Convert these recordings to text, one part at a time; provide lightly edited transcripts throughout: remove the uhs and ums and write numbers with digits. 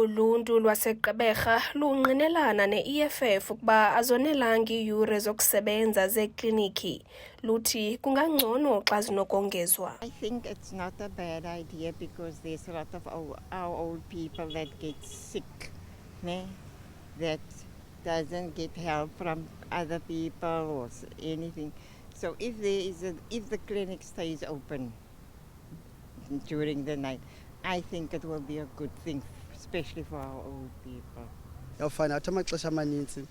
Uluntu lwaseGqeberha lunqinelana ne-EFF ukuba azonelanga iiyure zokusebenza zeekliniki. Luthi kungangcono xa zinokongezwa. I think it's not a bad idea because there's a lot of our old people that get sick, that doesn't get help from other people or anything. So if the clinic stays open during the night, I think it will be a good thing, especially for our old people. Yawufana athi amaxesha amanintsi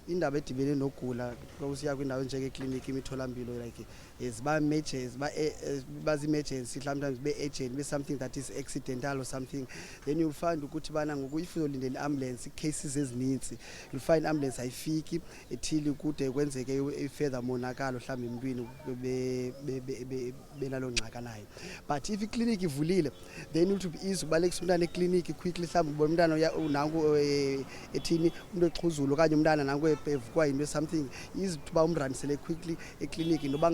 indaba edibene nogula xa usiya kwindawo njengekliniki imitholampilo like ziba emergency sometimes be urgent be something that is accidental or something, then you'll find ukuthi bana ngoku if uzolinda ambulance cases ezininzi you'll find ambulance ayifiki ethili kude kwenzeke further monakalo mhlawumbe emntwini benalo ngxaka naye. But if ikliniki ivulile then it will be easy ubalekisa umntana ekliniki quickly mhlawumbe ubona umntana nanku ethini umuntu exhuzula okanye umntana nanku evukwa into something easy ukuba umranisele quickly ekliniki noba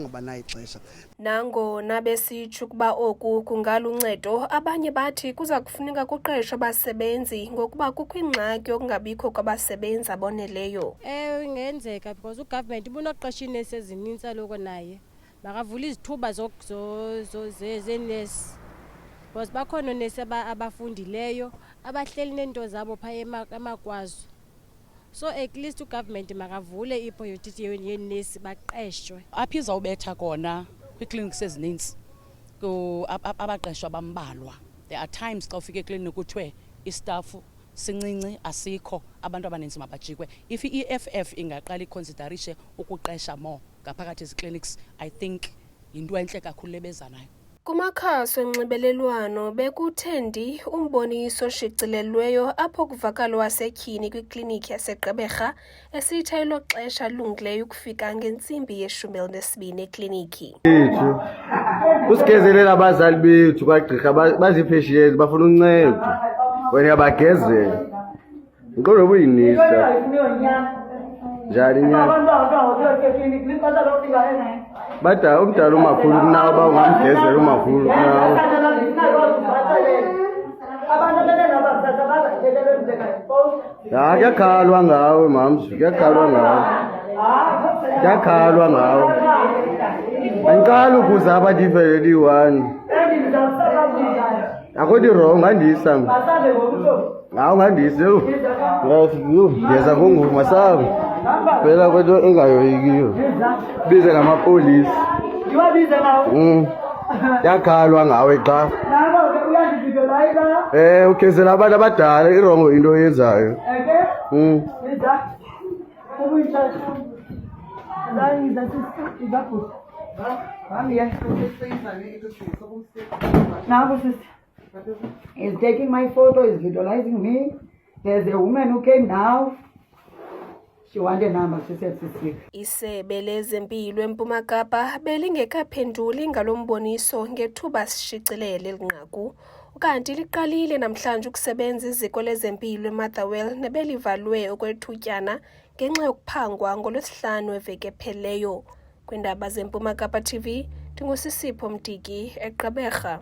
ngabanayo ixesha. Nangona besitsho ukuba oku kungaluncedo, abanye bathi kuza kufuneka kuqeshwe abasebenzi ngokuba kukho ingxaki yokungabikho kwabasebenzi aboneleyo. Ingenzeka because ugovernment ubunoqesha iinesi ezininzi aloko naye makavula izithuba zeenesi because bakhona oonesi abafundileyo abahleli neento zabo phaya emakwazo. So at least ugovernment makavule ipoyotiti yeenesi baqeshwe. Apha izawubetha kona kwiikliniki ezininzi abaqeshwa bambalwa. There are times xa ufika ekliniki kuthiwe istafu sincinci asikho, abantu abaninzi mabajikwe. If i-EFF ingaqala iconsiderishe ukuqesha more ngaphakathi ezikliniki, I think yinto entle kakhulu lebeza nayo. Kumakhasi onxibelelwano bekuthendi umboniso oshicilelweyo apho kuvakala wasetyhini kwikliniki yaseGqeberha esitha elo xesha lungileyo ukufika ngentsimbi ye-12 ekliniki. Usigezelela abazali bethu kwagqirha bazipheshi bafuna uncedo wena bagezela ngikho ubuyinisa njani nyana bada umdala umakhulu kunawo ba ungamgezela umakhulu kunawo kuyakhalwa ngawe mamsu kuyakhalwa ngawe angiqala ukuze abadivele one akho di wrong andisa ngawo ngandise ngeza ngongoma sabe phela kwento engayoyikiyo bize namapolisi yakhalwa ngawe xa ugezela abantu abadala irongo into oyenzayo. He's taking my photo, he's visualizing me. There's a woman who came now. She wanted number, she said she's sick. Isebe lezempilo eMpuma Kapa belingekaphenduli ngalo mboniso ngethuba sishicilele linqaku. Ukanti liqalile namhlanje ukusebenza iziko lezempilo eMotherwell nebelivalwe okwethutyana ngenxa yokuphangwa ngoLwesihlanu eveki epheleyo. Kwindaba zeMpuma Kapa TV, ndingusisipho Mtiki eGqeberha.